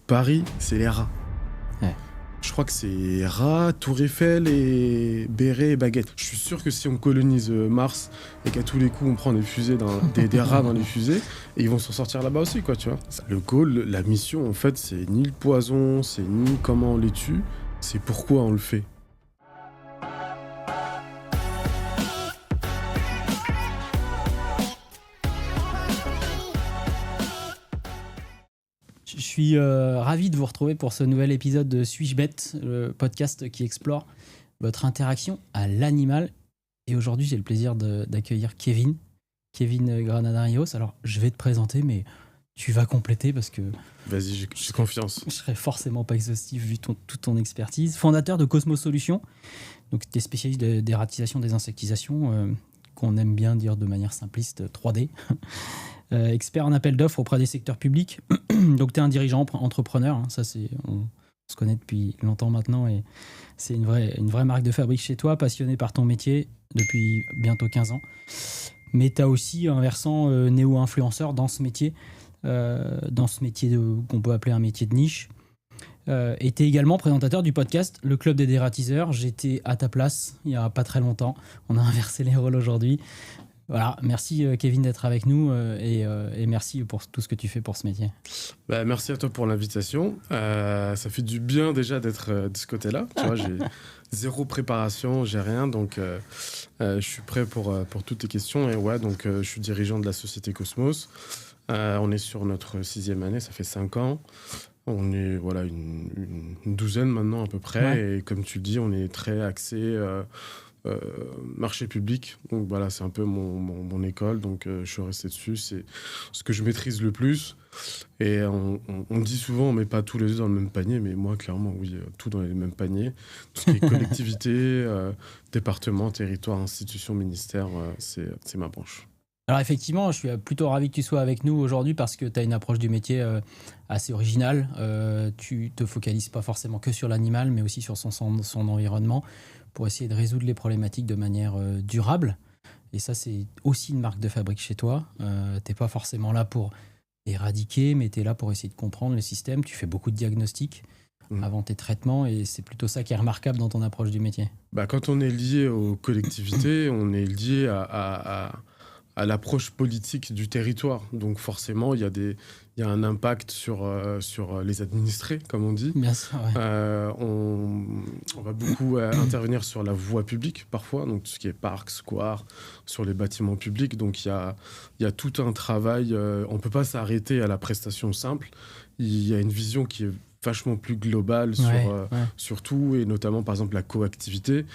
Paris, c'est les rats. Ouais. Je crois que c'est rats, Tour Eiffel et bérets et baguettes. Je suis sûr que si on colonise Mars et qu'à tous les coups on prend des fusées des rats dans les fusées, et ils vont s'en sortir là-bas aussi, quoi, tu vois. Le goal, la mission, en fait, c'est ni le poison, c'est ni comment on les tue, c'est pourquoi on le fait. Je suis ravi de vous retrouver pour ce nouvel épisode de Suis-je bête, le podcast qui explore votre interaction à l'animal. Et aujourd'hui, j'ai le plaisir d'accueillir Kevin Granadarios. Alors, je vais te présenter, mais tu vas compléter parce que... Vas-y, j'ai confiance. Je serai forcément pas exhaustif vu toute ton expertise. Fondateur de Cosmos Solutions, donc tu es spécialiste d'ératisation, désinsectisation, qu'on aime bien dire de manière simpliste, 3D. Expert en appel d'offres auprès des secteurs publics. Donc tu es un dirigeant, entrepreneur, hein, ça on se connaît depuis longtemps maintenant et c'est une vraie marque de fabrique chez toi, passionné par ton métier depuis bientôt 15 ans. Mais tu as aussi un versant néo-influenceur dans ce métier qu'on peut appeler un métier de niche. Et tu es également présentateur du podcast Le Club des Dératiseurs. J'étais à ta place il n'y a pas très longtemps. On a inversé les rôles aujourd'hui. Voilà, merci Kevin d'être avec nous et merci pour tout ce que tu fais pour ce métier. Bah, merci à toi pour l'invitation. Ça fait du bien déjà d'être de ce côté-là. Tu vois, j'ai zéro préparation, j'ai rien, donc je suis prêt pour toutes tes questions. Et ouais, donc je suis dirigeant de la société Cosmos. On est sur notre 6e année, ça fait 5 ans. On est voilà une douzaine maintenant à peu près. Ouais. Et comme tu le dis, on est très axé marché public. Donc voilà, c'est un peu mon école. Donc je suis resté dessus. C'est ce que je maîtrise le plus. Et on dit souvent, on met pas tous les œufs dans le même panier. Mais moi, clairement, oui, tout dans les mêmes paniers. Tout ce qui est collectivité, département, territoire, institution, ministère, c'est ma branche. Alors effectivement, je suis plutôt ravi que tu sois avec nous aujourd'hui parce que tu as une approche du métier assez originale. Tu te focalises pas forcément que sur l'animal, mais aussi sur son environnement pour essayer de résoudre les problématiques de manière durable. Et ça, c'est aussi une marque de fabrique chez toi. Tu n'es pas forcément là pour éradiquer, mais tu es là pour essayer de comprendre le système. Tu fais beaucoup de diagnostics avant tes traitements et c'est plutôt ça qui est remarquable dans ton approche du métier. Bah, quand on est lié aux collectivités, on est lié à l'approche politique du territoire. Donc forcément, il y a un impact sur les administrés, comme on dit. Bien sûr, ouais. On va beaucoup intervenir sur la voie publique, parfois, donc tout ce qui est parcs, squares, sur les bâtiments publics. Donc il y a tout un travail. On ne peut pas s'arrêter à la prestation simple. Il y a une vision qui est vachement plus globale sur tout, et notamment, par exemple, la coactivité.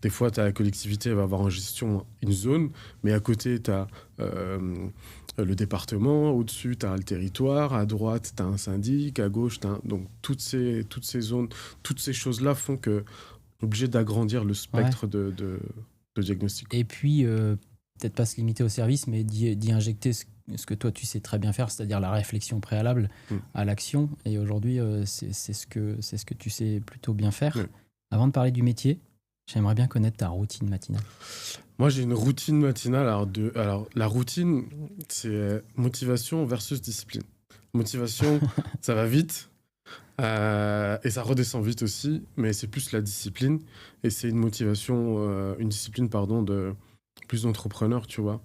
Des fois, la collectivité va avoir en gestion une zone, mais à côté, tu as le département, au-dessus, tu as le territoire, à droite, tu as un syndic, à gauche, donc toutes ces zones, toutes ces choses-là font qu'on est obligé d'agrandir le spectre de diagnostic. Et puis, peut-être pas se limiter au service, mais d'y injecter ce que toi, tu sais très bien faire, c'est-à-dire la réflexion préalable à l'action. Et aujourd'hui, c'est ce que tu sais plutôt bien faire. Avant de parler du métier, j'aimerais bien connaître ta routine matinale. Moi, j'ai une routine matinale. Alors la routine, c'est motivation versus discipline. Motivation, ça va vite. Et ça redescend vite aussi. Mais c'est plus la discipline. Et c'est une discipline, de plus d'entrepreneur, tu vois.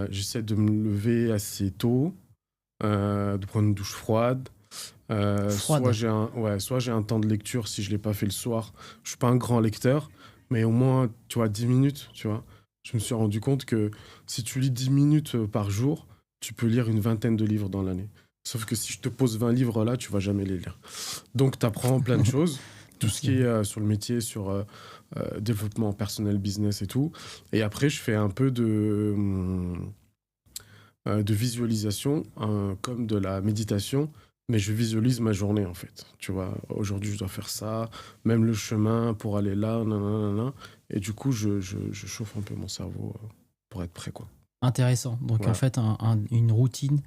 J'essaie de me lever assez tôt, de prendre une douche froide. Soit j'ai un temps de lecture si je ne l'ai pas fait le soir. Je ne suis pas un grand lecteur, mais au moins, tu vois, 10 minutes, tu vois. Je me suis rendu compte que si tu lis 10 minutes par jour, tu peux lire une vingtaine de livres dans l'année. Sauf que si je te pose 20 livres là, tu ne vas jamais les lire. Donc, tu apprends plein de choses. Tout ce qui est sur le métier, sur développement personnel, business et tout. Et après, je fais un peu de visualisation, comme de la méditation. Mais je visualise ma journée, en fait. Tu vois, aujourd'hui, je dois faire ça, même le chemin pour aller là, nanana. Et du coup, je chauffe un peu mon cerveau pour être prêt, quoi. Intéressant. Donc, en fait, une routine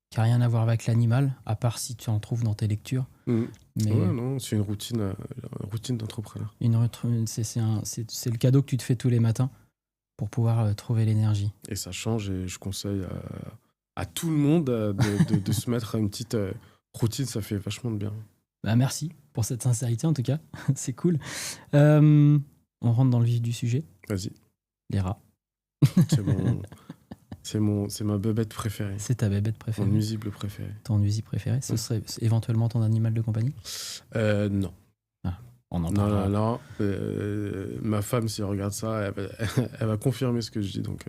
qui n'a rien à voir avec l'animal, à part si tu en trouves dans tes lectures. Mais... Ouais, non, c'est une routine d'entrepreneur. C'est le cadeau que tu te fais tous les matins pour pouvoir trouver l'énergie. Et ça change, et je conseille à tout le monde de se mettre une petite routine, ça fait vachement de bien. Bah, merci pour cette sincérité en tout cas, c'est cool. On rentre dans le vif du sujet. Vas-y. Les rats. C'est ma bébête préférée. C'est ta bébête préférée. Mon nuisible préféré. Ton nuisible préféré. Ce serait éventuellement ton animal de compagnie? Non. Ah, on en parlera. Non. Ma femme, si elle regarde ça, elle va confirmer ce que je dis. Donc,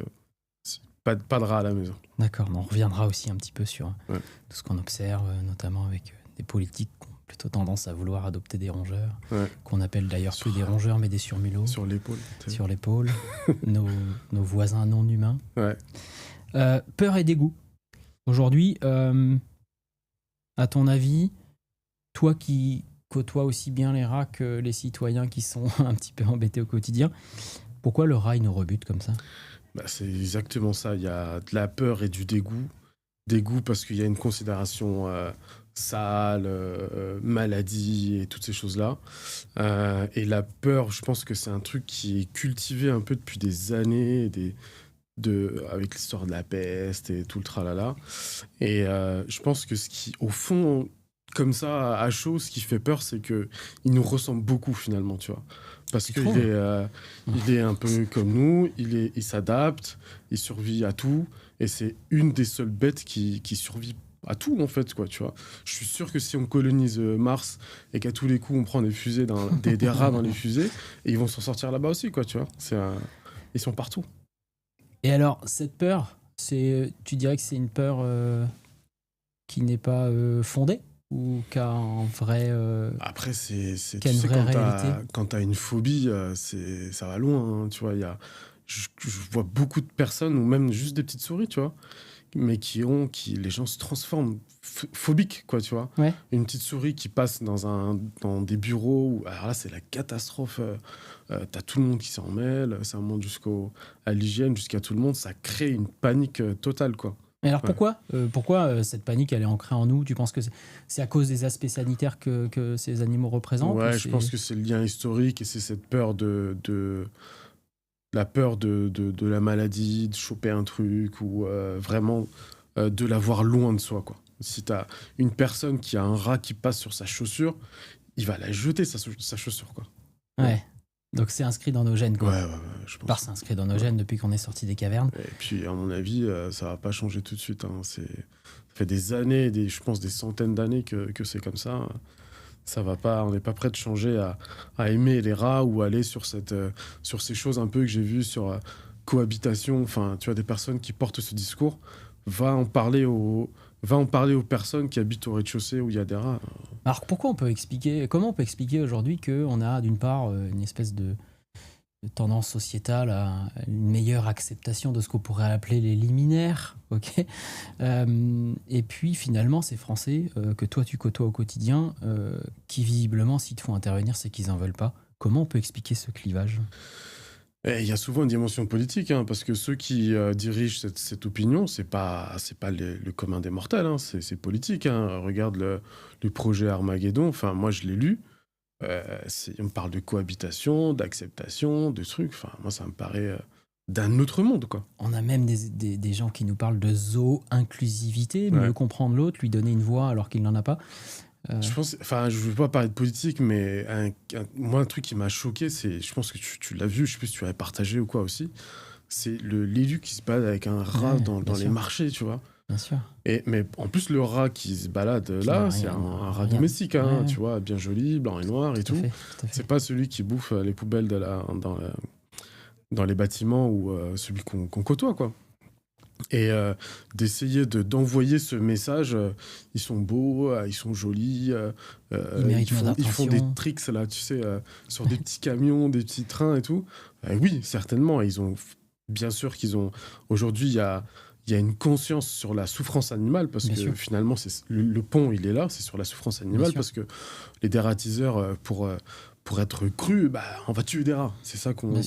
pas de rat à la maison. D'accord. On reviendra aussi un petit peu sur Ouais. tout ce qu'on observe, notamment avec des politiques qui ont plutôt tendance à vouloir adopter des rongeurs, Ouais. qu'on appelle d'ailleurs plus des rongeurs mais des surmulots. Sur l'épaule. Sur l'épaule. nos voisins non humains. Ouais. Peur et dégoût. Aujourd'hui, à ton avis, toi qui côtoies aussi bien les rats que les citoyens qui sont un petit peu embêtés au quotidien, pourquoi le rat il nous rebute comme ça? C'est exactement ça. Il y a de la peur et du dégoût. Dégoût parce qu'il y a une considération sale, maladie et toutes ces choses-là. Et la peur, je pense que c'est un truc qui est cultivé un peu depuis des années, avec l'histoire de la peste et tout le tralala. Et je pense que ce qui, au fond, comme ça, à chaud, ce qui fait peur, c'est qu'il nous ressemble beaucoup finalement, tu vois. Parce qu'il est un peu comme nous, il s'adapte, il survit à tout, et c'est une des seules bêtes qui survit à tout, en fait, quoi, tu vois. Je suis sûr que si on colonise Mars et qu'à tous les coups, on prend des fusées, des rats dans les fusées, et ils vont s'en sortir là-bas aussi, quoi, tu vois. Ils sont partout. Et alors, cette peur, tu dirais que c'est une peur qui n'est pas fondée ou qui a un vrai... Après, tu sais, réalité. quand t'as une phobie, ça va loin, hein, tu vois. Je vois beaucoup de personnes, ou même juste des petites souris, tu vois, mais les gens se transforment phobiques, quoi, tu vois. Ouais. Une petite souris qui passe dans des bureaux, alors là, c'est la catastrophe. T'as tout le monde qui s'en mêle, ça monte à l'hygiène, jusqu'à tout le monde. Ça crée une panique totale, quoi. Et alors pourquoi cette panique elle est ancrée en nous? Tu penses que c'est à cause des aspects sanitaires que ces animaux représentent? Ouais, je pense que c'est le lien historique et c'est cette peur la peur de la maladie, de choper un truc ou vraiment de l'avoir loin de soi, quoi. Si t'as une personne qui a un rat qui passe sur sa chaussure, il va la jeter, sa chaussure, quoi. Ouais. Donc c'est inscrit dans nos gènes, quoi. Ouais, je pense. C'est inscrit dans nos gènes depuis qu'on est sorti des cavernes. Et puis, à mon avis, ça va pas changer tout de suite, hein. Ça fait des années, je pense des centaines d'années que c'est comme ça. Ça va pas, on n'est pas prêt de changer à aimer les rats ou aller sur ces choses un peu que j'ai vues sur cohabitation. Enfin, tu vois, des personnes qui portent ce discours. Va en parler aux personnes qui habitent au rez-de-chaussée où il y a des rats. Alors comment on peut expliquer aujourd'hui qu'on a d'une part une espèce de tendance sociétale à une meilleure acceptation de ce qu'on pourrait appeler les liminaires, ok, et puis finalement ces Français que toi tu côtoies au quotidien, qui visiblement s'ils te font intervenir c'est qu'ils en veulent pas. Comment on peut expliquer ce clivage? Il y a souvent une dimension politique, hein, parce que ceux qui dirigent cette opinion, c'est pas le commun des mortels, hein, c'est politique, hein. Regarde le projet Armageddon, enfin moi je l'ai lu, on parle de cohabitation, d'acceptation, de trucs, enfin moi ça me paraît d'un autre monde, quoi. On a même des gens qui nous parlent de zo-inclusivité, mieux comprendre l'autre, lui donner une voix alors qu'il n'en a pas. Je pense, enfin, je veux pas parler de politique, mais moi, un truc qui m'a choqué, c'est, je pense que tu l'as vu, je sais plus si tu l'avais partagé ou quoi aussi, c'est l'élu qui se balade avec un rat dans les marchés, tu vois. Bien sûr. Mais en plus, le rat qui se balade là, c'est un rat domestique, hein, tu vois, bien joli, blanc et noir et tout. Tout à fait. C'est pas celui qui bouffe les poubelles dans les bâtiments ou celui qu'on côtoie, quoi. Et d'essayer d'envoyer ce message, ils sont beaux, ils sont jolis, ils font des tricks là, tu sais, sur des petits camions, des petits trains et tout. Oui, certainement, bien sûr qu'ils ont. Aujourd'hui, il y a une conscience sur la souffrance animale parce que finalement, le pont, il est là, c'est sur la souffrance animale parce que les dératiseurs, pour être cru, on va tuer des rats. C'est ça le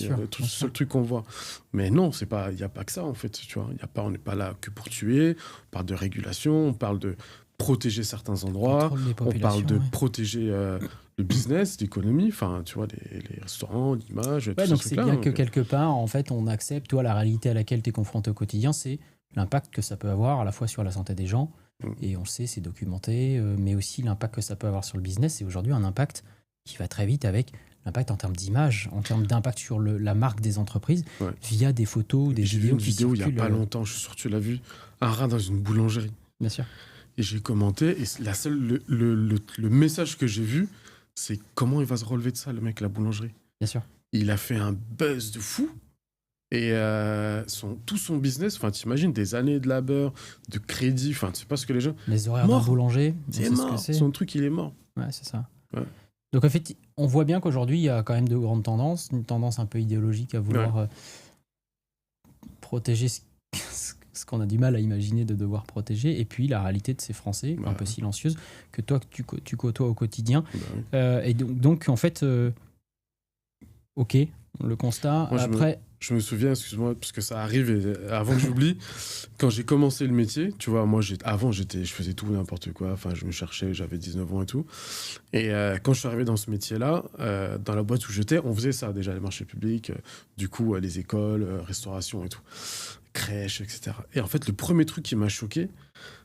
seul truc qu'on voit. Mais non, il n'y a pas que ça, en fait. Tu vois, on n'est pas là que pour tuer. On parle de régulation, on parle de protéger certains endroits, on parle de protéger le business, l'économie, enfin, tu vois, les restaurants, l'image, tout donc c'est bien que quelque part, en fait, on accepte, toi, la réalité à laquelle tu es confronté au quotidien, c'est l'impact que ça peut avoir à la fois sur la santé des gens, Et on le sait, c'est documenté, mais aussi l'impact que ça peut avoir sur le business. C'est aujourd'hui un impact qui va très vite avec l'impact en termes d'image, en termes d'impact sur la marque des entreprises, via des photos ou des J'ai vu une qui vidéo il circulent. y a pas longtemps, je suis sûr que tu l'as vu, un rat dans une boulangerie. Bien sûr. Et j'ai commenté, et le message que j'ai vu, c'est comment il va se relever de ça, le mec, la boulangerie. Bien sûr. Il a fait un buzz de fou. Et tout son business, enfin, t'imagines, des années de labeur, de crédit, enfin, tu sais pas ce que les gens... Les horaires d'un boulanger, c'est mort, son truc, il est mort. Ouais, c'est ça. Ouais. Donc, en fait, on voit bien qu'aujourd'hui, il y a quand même de grandes tendances, une tendance un peu idéologique à vouloir protéger ce qu'on a du mal à imaginer de devoir protéger, et puis la réalité de ces Français, un peu silencieuse, que toi, que tu côtoies au quotidien. Et donc, en fait, ok, le constat. Moi, après... Je me souviens, excuse-moi, parce que ça arrive, et avant que j'oublie, quand j'ai commencé le métier, tu vois, moi, avant, je faisais tout n'importe quoi, enfin, je me cherchais, j'avais 19 ans et tout. Et quand je suis arrivé dans ce métier-là, dans la boîte où j'étais, on faisait ça déjà, les marchés publics, du coup, les écoles, restauration et tout, crèches, etc. Et en fait, le premier truc qui m'a choqué,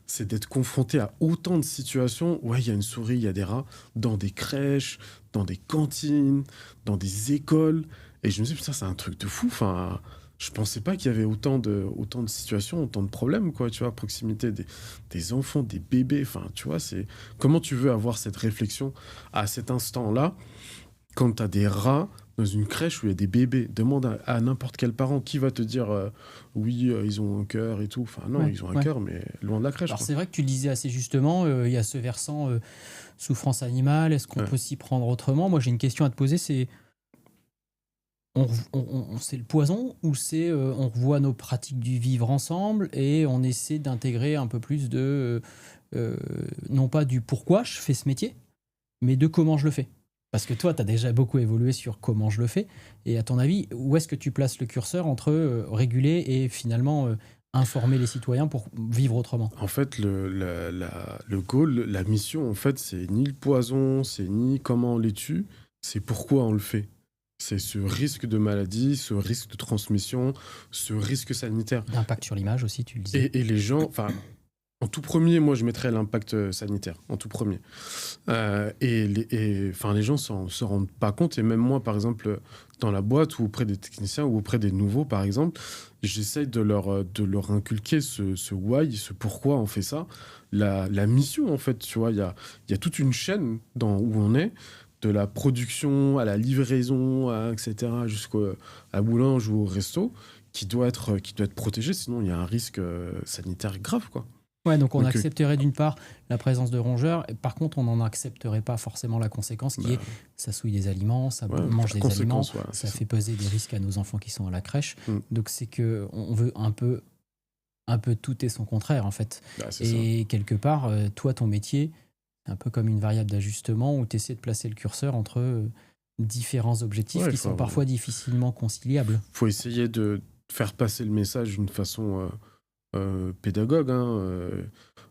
c'est d'être confronté à autant de situations où il y a une souris, il y a des rats, dans des crèches, dans des cantines, dans des écoles. Et je me suis dit, putain, c'est un truc de fou. Enfin, je pensais pas qu'il y avait autant de situations, autant de problèmes, quoi, tu vois, à proximité des enfants, des bébés. Enfin, tu vois, c'est comment tu veux avoir cette réflexion à cet instant-là quand tu as des rats dans une crèche où il y a des bébés. Demande à n'importe quel parent qui va te dire oui, ils ont un cœur et tout. Enfin, non, ils ont un cœur, mais loin de la crèche. Alors, c'est vrai que tu le disais assez justement, il y a ce versant souffrance animale. Est-ce qu'on peut s'y prendre autrement ? Moi, j'ai une question à te poser, c'est c'est le poison ou c'est on revoit nos pratiques du vivre ensemble et on essaie d'intégrer un peu plus de non pas du pourquoi je fais ce métier, mais de comment je le fais. Parce que toi, tu as déjà beaucoup évolué sur comment je le fais. Et à ton avis, où est-ce que tu places le curseur entre réguler et finalement informer les citoyens pour vivre autrement ? En fait, le goal, la mission, en fait, c'est ni le poison, c'est ni comment on les tue, c'est pourquoi on le fait. C'est ce risque de maladie, ce risque de transmission, ce risque sanitaire. L'impact sur l'image aussi, tu le disais. Et les gens, enfin, en tout premier, moi, je mettrais l'impact sanitaire, en tout premier. Les gens se rendent pas compte. Et même moi, par exemple, dans la boîte ou auprès des techniciens ou auprès des nouveaux, par exemple, j'essaye de leur inculquer ce why, ce pourquoi on fait ça. La mission, en fait, tu vois, il y a toute une chaîne où on est, de la production à la livraison, etc., jusqu'à la boulange ou au resto, qui doit être protégé, sinon il y a un risque sanitaire grave, quoi. Ouais, donc on accepterait d'une part la présence de rongeurs, et par contre on n'en accepterait pas forcément la conséquence qui est ça souille des aliments, ça mange des aliments, ça fait peser des risques à nos enfants qui sont à la crèche. Donc c'est que on veut un peu tout et son contraire en fait. Et quelque part, toi ton métier, un peu comme une variable d'ajustement où tu essaies de placer le curseur entre différents objectifs qui sont parfois difficilement conciliables. Il faut essayer de faire passer le message d'une façon pédagogue.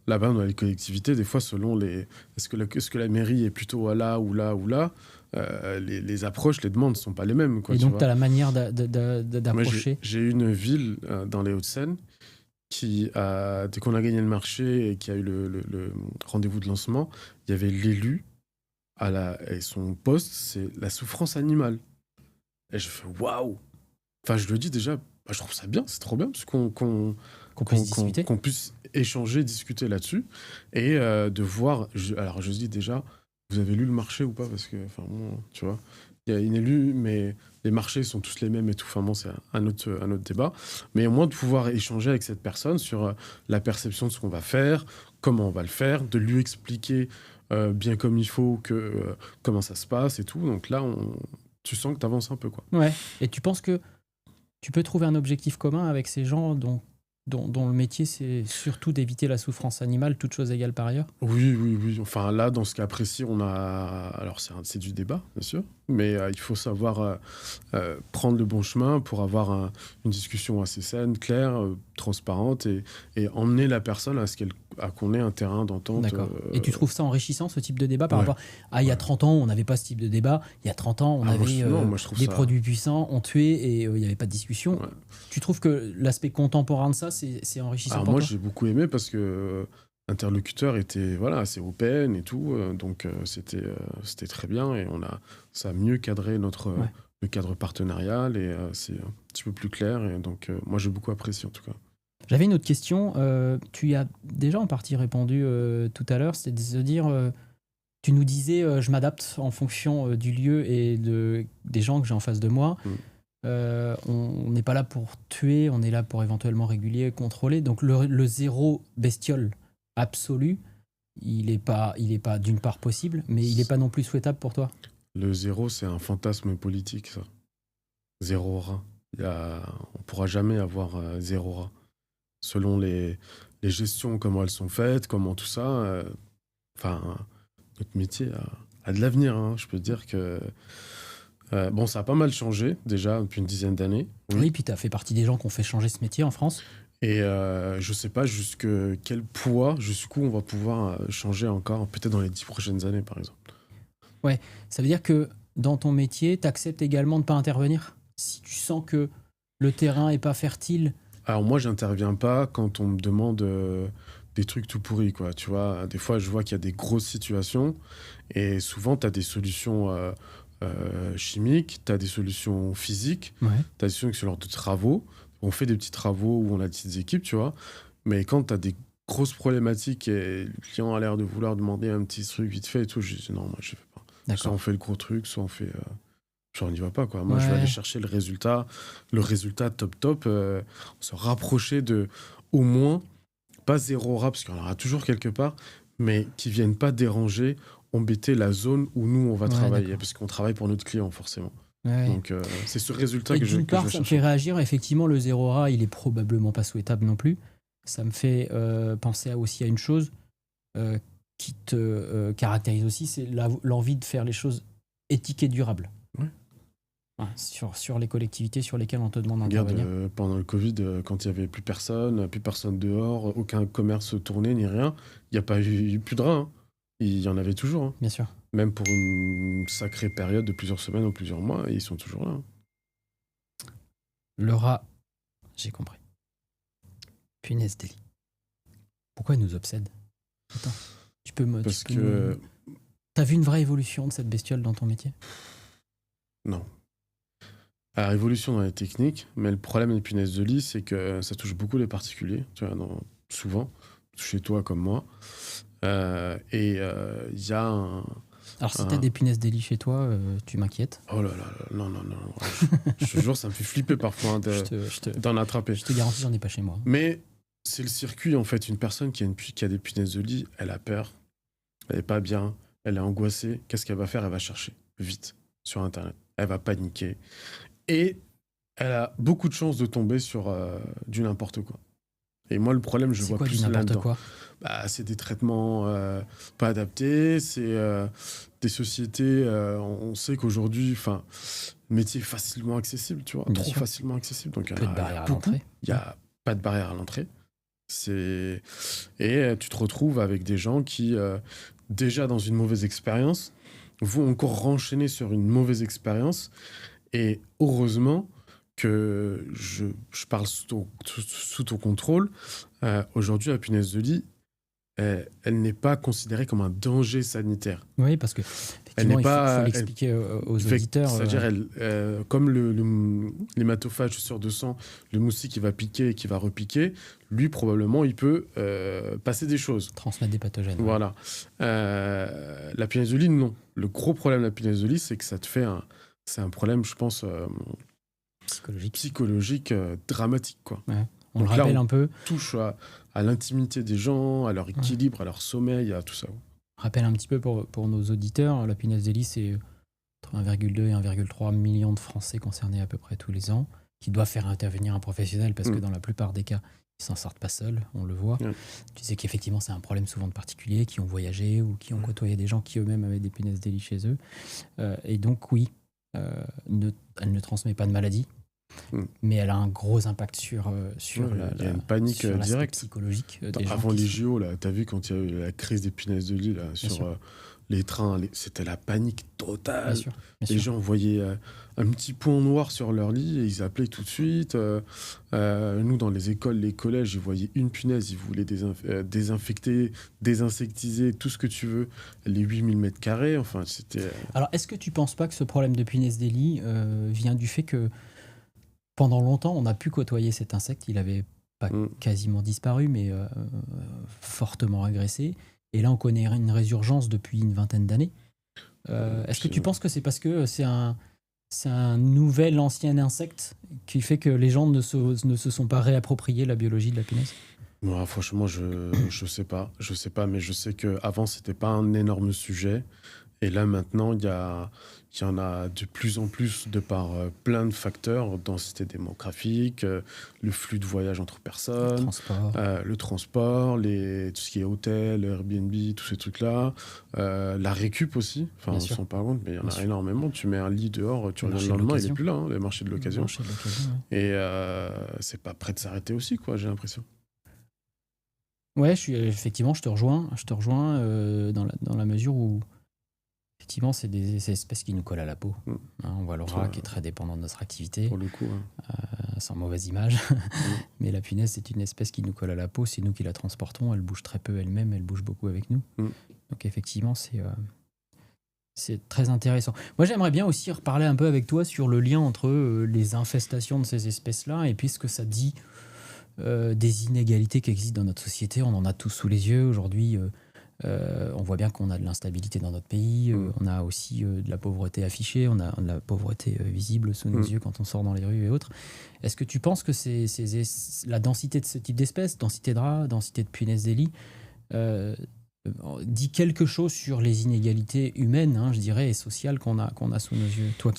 Là-bas, dans les collectivités, des fois, selon est-ce que la mairie est plutôt à là ou là ou là, les approches, les demandes ne sont pas les mêmes. Quoi, et donc, tu as la manière d'approcher. J'ai une ville dans les Hauts-de-Seine qui, dès qu'on a gagné le marché et qu'il y a eu le rendez-vous de lancement, il y avait l'élu et son poste, c'est la souffrance animale. Et je fais waouh! Enfin, je le dis déjà, je trouve ça bien, c'est trop bien, parce qu'on puisse échanger, discuter là-dessus, et de voir. Alors, je dis déjà, vous avez lu le marché ou pas? Parce que, enfin, bon, tu vois, il y a une élue, mais les marchés sont tous les mêmes et tout. Enfin, bon, c'est un autre débat. Mais au moins de pouvoir échanger avec cette personne sur la perception de ce qu'on va faire, comment on va le faire, de lui expliquer bien comme il faut comment ça se passe et tout. Donc là, tu sens que tu avances un peu, quoi. Ouais. Et tu penses que tu peux trouver un objectif commun avec ces gens dont le métier, c'est surtout d'éviter la souffrance animale, toute chose égale par ailleurs? Oui. Enfin, là, dans ce cas précis, on a... Alors, c'est du débat, bien sûr, mais il faut savoir prendre le bon chemin pour avoir une discussion assez saine, claire, transparente, et emmener la personne à qu'on ait un terrain d'entente. D'accord. Et tu trouves ça enrichissant, ce type de débat, par rapport à il y a 30 ans, on n'avait pas ce type de débat, il y a 30 ans, on avait des produits puissants, on tuait, et il n'y avait pas de discussion. Ouais. Tu trouves que l'aspect contemporain de ça, c'est enrichissant? Alors moi, j'ai beaucoup aimé parce que interlocuteur était assez open et tout, donc c'était très bien et ça a mieux cadré Ouais. le cadre partenarial et c'est un petit peu plus clair et donc moi j'ai beaucoup apprécié en tout cas. J'avais une autre question. Tu y as déjà en partie répondu tout à l'heure, c'est de se dire, tu nous disais, je m'adapte en fonction du lieu et des gens que j'ai en face de moi. Mm. On n'est pas là pour tuer, on est là pour éventuellement réguler, contrôler. Donc le zéro bestiole absolu, il est pas d'une part possible, mais il n'est pas non plus souhaitable pour toi. Le zéro, c'est un fantasme politique, ça. Zéro rat. On pourra jamais avoir zéro rat. Selon les gestions, comment elles sont faites, comment tout ça. Notre métier a de l'avenir, hein. Je peux te dire que. Bon, ça a pas mal changé, déjà, depuis une dizaine d'années. Oui, puis tu as fait partie des gens qui ont fait changer ce métier en France. Et je sais pas quel poids, jusqu'où on va pouvoir changer encore, peut-être dans les 10 prochaines années, par exemple. Ouais, ça veut dire que dans ton métier, tu acceptes également de ne pas intervenir. Si tu sens que le terrain est pas fertile. Alors moi, j'interviens pas quand on me demande des trucs tout pourris, quoi. Tu vois, des fois, je vois qu'il y a des grosses situations et souvent, tu as des solutions chimiques, tu as des solutions physiques, Ouais. tu as des solutions sur l'ordre de travaux. On fait des petits travaux où on a des petites équipes, tu vois. Mais quand tu as des grosses problématiques et le client a l'air de vouloir demander un petit truc vite fait et tout, je dis non, moi, je fais pas. Soit D'accord. on fait le gros truc, soit on fait... Genre, on n'y va pas, quoi. Moi, je vais Ouais. aller chercher le résultat top, se rapprocher de, au moins, pas zéro rat, parce qu'il y en aura toujours quelque part, mais qui viennent pas déranger, embêter la zone où nous, on va Ouais, travailler, d'accord. parce qu'on travaille pour notre client, forcément. Ouais. Donc, c'est ce résultat Et que je d'une part, vais ça me chercher. fait réagir. Effectivement, le zéro rat, il est probablement pas souhaitable non plus. Ça me fait penser aussi à une chose qui te caractérise aussi, c'est l'envie de faire les choses éthiques et durables. Ouais. Ouais, sur les collectivités sur lesquelles on te demande Regarde, d'intervenir. pendant le Covid, quand il y avait plus personne dehors, aucun commerce tourné ni rien, il n'y a pas eu plus de rats, hein. Il y en avait toujours, hein. Bien sûr. Même pour une sacrée période de plusieurs semaines ou plusieurs mois, ils sont toujours là, hein. Le rat, j'ai compris. Punaise de lit. Pourquoi il nous obsède? Attends, tu peux me... Parce que... T'as vu une vraie évolution de cette bestiole dans ton métier? Non. Alors, évolution dans les techniques, mais le problème des punaises de lit, c'est que ça touche beaucoup les particuliers, tu vois, souvent, chez toi comme moi. Et il y a un... Alors si t'as des punaises de lit chez toi, tu m'inquiètes. Oh là là, non. Je te jure, ça me fait flipper parfois hein, d'en attraper. Je te garantis, j'en ai pas chez moi. Mais c'est le circuit, en fait. Une personne qui a des punaises de lit, elle a peur, elle est pas bien, elle est angoissée. Qu'est-ce qu'elle va faire? Elle va chercher, vite, sur Internet. Elle va paniquer. Et elle a beaucoup de chances de tomber sur du n'importe quoi. Et moi, le problème, je vois plus là-dedans. Quoi c'est des traitements pas adaptés, c'est des sociétés, on sait qu'aujourd'hui, le métier est facilement accessible, tu vois, Bien trop sûr. facilement accessible. Donc, Peu de barrière à l'entrée. Il n'y a pas de barrière à l'entrée. Et tu te retrouves avec des gens qui, déjà dans une mauvaise expérience, vont encore renchaîner sur une mauvaise expérience. Et heureusement que je parle sous ton contrôle, aujourd'hui, la punaise de lit, elle n'est pas considérée comme un danger sanitaire. Oui, parce que effectivement, il faut l'expliquer aux auditeurs. C'est-à-dire, comme l'hématophage sur de sang, le moustique qui va piquer et qui va repiquer, lui, probablement, il peut passer des choses. Transmettre des pathogènes. Voilà. La punaise de lit, non. Le gros problème de la punaise de lit, c'est que ça te fait c'est un problème, je pense, psychologique dramatique, quoi. Ouais. On le rappelle un peu. Touche à l'intimité des gens, à leur équilibre, à leur sommeil, à tout ça. On rappelle un petit peu pour nos auditeurs, la punaise de lit, c'est entre 1,2 et 1,3 million de Français concernés à peu près tous les ans, qui doivent faire intervenir un professionnel parce que dans la plupart des cas, ils s'en sortent pas seuls, on le voit. Tu sais qu'effectivement, c'est un problème souvent de particuliers qui ont voyagé ou qui ont côtoyé des gens qui eux-mêmes avaient des punaises de lit chez eux. Et donc, oui, elle ne transmet pas de maladie. Mais elle a un gros impact sur il y a une panique directe psychologique des avant gens les JO, là, t'as vu quand il y a eu la crise des punaises de lit là, les trains, c'était la panique Bien totale. sûr, bien Les sûr. gens voyaient un petit point noir sur leur lit et ils appelaient tout de suite. Nous, dans les écoles, les collèges, ils voyaient une punaise, ils voulaient désinfecter, désinsectiser, tout ce que tu veux, les 8000 mètres carrés. Enfin, c'était. Alors, est-ce que tu penses pas que ce problème de punaise des lits vient du fait que pendant longtemps, on a pu côtoyer cet insecte, il avait pas Mm. quasiment disparu, mais fortement agressé. Et là, on connaît une résurgence depuis une vingtaine d'années. Est-ce que tu penses que c'est parce que c'est un nouvel ancien insecte qui fait que les gens ne se sont pas réappropriés la biologie de la punaise? Moi, franchement, je sais pas. Je sais pas, mais je sais qu'avant, c'était pas un énorme sujet. Et là, maintenant, il y en a de plus en plus de par plein de facteurs, densité démographique, le flux de voyage entre personnes, Transport. le transport, tout ce qui est hôtel, Airbnb, tous ces trucs-là. La récup aussi. Enfin, Bien on sûr. s'en rend compte, mais il y en Bien a sûr. énormément. Tu mets un lit dehors, tu Le reviens marché le de lendemain, il l'occasion. est plus là, hein, les marchés de l'occasion. Marché de l'occasion, ouais. Et c'est pas prêt de s'arrêter aussi, quoi, j'ai l'impression. Ouais, effectivement, je te rejoins dans la mesure où, effectivement, c'est des espèces qui nous collent à la peau. Mm. Hein, on voit le rat qui est très dépendant de notre activité, Pour le coup, hein. sans mauvaise image. Mais la punaise, c'est une espèce qui nous colle à la peau. C'est nous qui la transportons. Elle bouge très peu elle-même. Elle bouge beaucoup avec nous. Mm. Donc, effectivement, c'est très intéressant. Moi, j'aimerais bien aussi reparler un peu avec toi sur le lien entre les infestations de ces espèces-là et puis ce que ça dit des inégalités qui existent dans notre société. On en a tous sous les yeux aujourd'hui. On voit bien qu'on a de l'instabilité dans notre pays. On a aussi de la pauvreté affichée. On a de la pauvreté visible sous nos yeux quand on sort dans les rues et autres. Est-ce que tu penses que la densité de ce type d'espèces, densité de rats, densité de punaises des lits, dit quelque chose sur les inégalités humaines, hein, je dirais, et sociales qu'on a sous nos yeux? Toi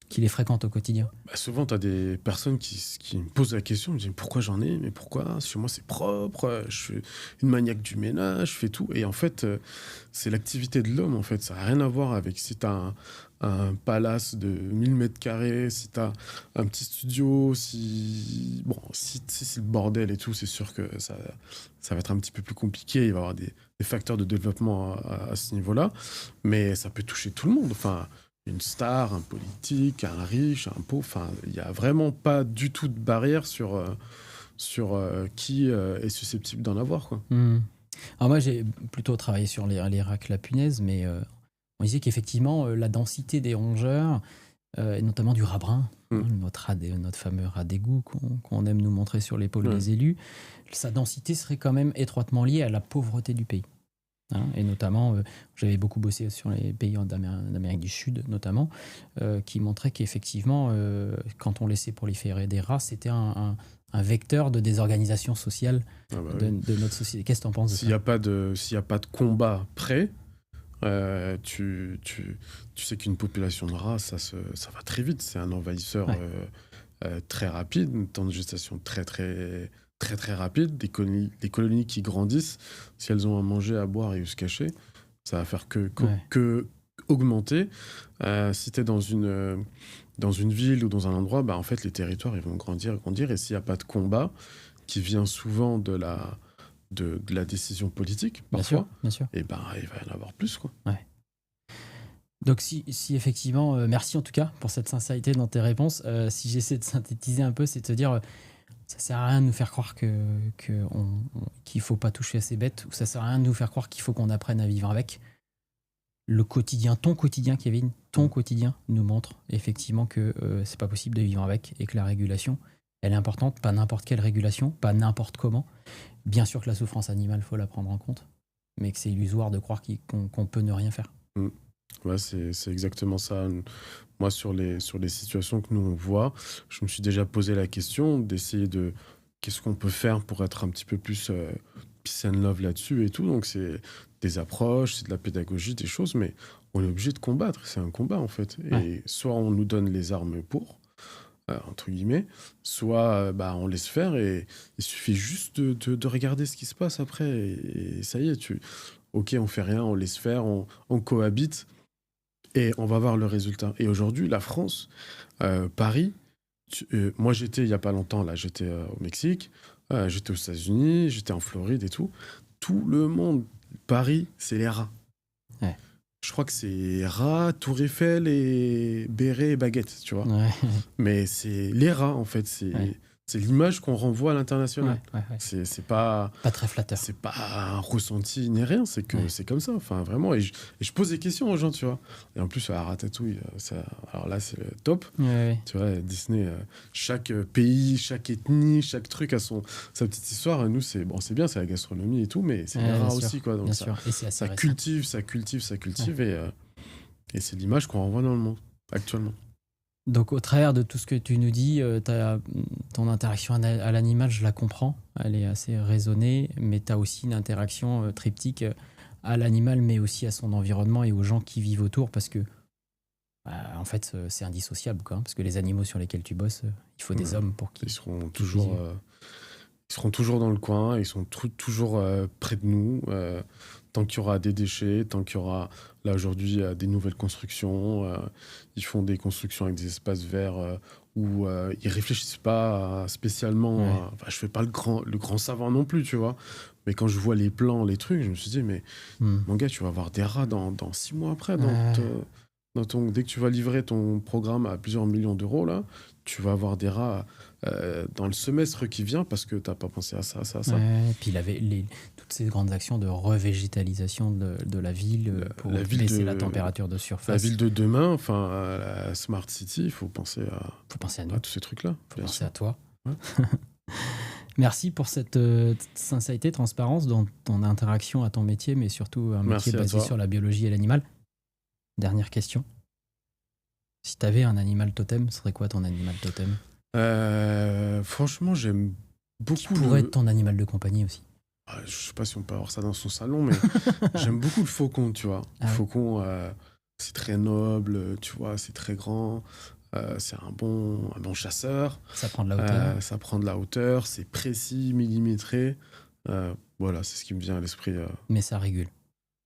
qui les fréquentes au quotidien. Souvent, tu as des personnes qui me posent la question, me disent pourquoi j'en ai, mais pourquoi? Chez moi, c'est propre, je suis une maniaque du ménage, je fais tout. Et en fait, c'est l'activité de l'homme, en fait. Ça n'a rien à voir avec si tu as un palace de 1000 mètres carrés, si tu as un petit studio, si c'est le bordel et tout, c'est sûr que ça va être un petit peu plus compliqué. Il va y avoir des facteurs de développement à ce niveau-là. Mais ça peut toucher tout le monde. Enfin, une star, un politique, un riche, un pauvre. Enfin, il n'y a vraiment pas du tout de barrière sur qui est susceptible d'en avoir, quoi. Alors moi, j'ai plutôt travaillé sur les rats que la punaise, mais on disait qu'effectivement, la densité des rongeurs, et notamment du rat brun, hein, notre fameux rat d'égout qu'on aime nous montrer sur l'épaule des élus, sa densité serait quand même étroitement liée à la pauvreté du pays. Hein, et notamment, j'avais beaucoup bossé sur les pays d'Amérique du Sud, notamment, qui montraient qu'effectivement, quand on laissait proliférer des rats, c'était un vecteur de désorganisation sociale de notre société. Qu'est-ce que tu en penses de ça? S'il n'y a pas de combat prêt, tu sais qu'une population de rats, ça va très vite. C'est un envahisseur très rapide, une temps de gestation très, très, très, très rapide. Des colonies qui grandissent, si elles ont à manger, à boire et où se cacher, ça va faire que augmenter. Si tu es dans une ville ou dans un endroit, en fait, les territoires ils vont grandir. Et s'il n'y a pas de combat, qui vient souvent de la décision politique, parfois, bien sûr. Et il va y en avoir plus, quoi. Ouais. Donc si effectivement, merci en tout cas pour cette sincérité dans tes réponses. Si j'essaie de synthétiser un peu, c'est de te dire, ça sert à rien de nous faire croire qu'il faut pas toucher à ces bêtes, ou ça sert à rien de nous faire croire qu'il faut qu'on apprenne à vivre avec. Le quotidien, ton quotidien, Kevin, ton quotidien nous montre effectivement que c'est pas possible de vivre avec et que la régulation, elle est importante. Pas n'importe quelle régulation, pas n'importe comment. Bien sûr que la souffrance animale, faut la prendre en compte, mais que c'est illusoire de croire qu'on peut ne rien faire. Ouais, c'est exactement ça. Moi, sur les situations que nous on voit, je me suis déjà posé la question d'essayer de qu'est-ce qu'on peut faire pour être un petit peu plus peace and love là-dessus et tout. Donc, c'est des approches, c'est de la pédagogie, des choses, mais on est obligé de combattre. C'est un combat, en fait. Et soit on nous donne les armes pour, entre guillemets, soit on laisse faire et il suffit juste de regarder ce qui se passe après. Et ça y est, ok, on fait rien, on laisse faire, on cohabite et on va voir le résultat. Et aujourd'hui, la France, Paris, moi j'étais il y a pas longtemps, là, j'étais au Mexique, j'étais aux États-Unis, j'étais en Floride et tout. Tout le monde, Paris, c'est les rats. Ouais. Je crois que c'est rats, tour Eiffel et béret et baguette, tu vois. Ouais. Mais c'est les rats, en fait. Ouais. C'est l'image qu'on renvoie à l'international. Ouais. C'est pas... Pas très flatteur. C'est pas un ressenti ni rien, c'est que c'est comme ça, enfin vraiment. Et je pose des questions aux gens, tu vois. Et en plus, à Ratatouille, alors là, c'est le top. Ouais. Tu vois, Disney, chaque pays, chaque ethnie, chaque truc a sa petite histoire. Et nous, c'est bien, c'est la gastronomie et tout, mais c'est les rats aussi, quoi. Donc Bien sûr. Et c'est assez ça récent. cultive, et c'est l'image qu'on renvoie dans le monde, actuellement. Donc, au travers de tout ce que tu nous dis, ton interaction à l'animal, je la comprends. Elle est assez raisonnée, mais tu as aussi une interaction triptyque à l'animal, mais aussi à son environnement et aux gens qui vivent autour, parce que, en fait, c'est indissociable, quoi. Parce que les animaux sur lesquels tu bosses, il faut des hommes pour qu'ils... Ils seront toujours dans le coin, ils sont toujours près de nous. Tant qu'il y aura des déchets, tant qu'il y aura, là aujourd'hui, des nouvelles constructions, ils font des constructions avec des espaces verts où ils réfléchissent pas spécialement. Ouais. Enfin, je fais pas le grand savant non plus, tu vois. Mais quand je vois les plans, les trucs, je me suis dit, mais mon gars, tu vas avoir des rats dans 6 mois après. Dès que tu vas livrer ton programme à plusieurs millions d'euros, là, tu vas avoir des rats dans le semestre qui vient parce que tu n'as pas pensé à ça. Ouais, et puis il avait toutes ces grandes actions de revégétalisation de la ville pour baisser la température de surface. La ville de demain, enfin, la Smart City, il faut penser à nous. À tous ces trucs-là. Il faut penser à toi. Ouais. Merci pour cette sincérité, transparence dans ton interaction à ton métier, mais surtout un métier basé sur la biologie et l'animal. Dernière question. Si tu avais un animal totem, ce serait quoi ton animal totem ? Franchement, j'aime beaucoup. Qui pourrait être ton animal de compagnie aussi. Je sais pas si on peut avoir ça dans son salon, mais j'aime beaucoup le faucon, tu vois. Le faucon, c'est très noble, tu vois, c'est très grand. C'est un bon chasseur. Ça prend de la hauteur. Ça prend de la hauteur, c'est précis, millimétré. Voilà, c'est ce qui me vient à l'esprit. Mais ça régule.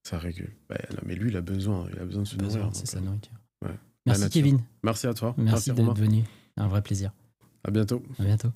Ça régule. Non, mais lui, il a besoin de se nourrir. C'est sa nourriture. Ouais. Merci Kevin. Merci à toi. Merci d'être venu. Un vrai plaisir. À bientôt. À bientôt.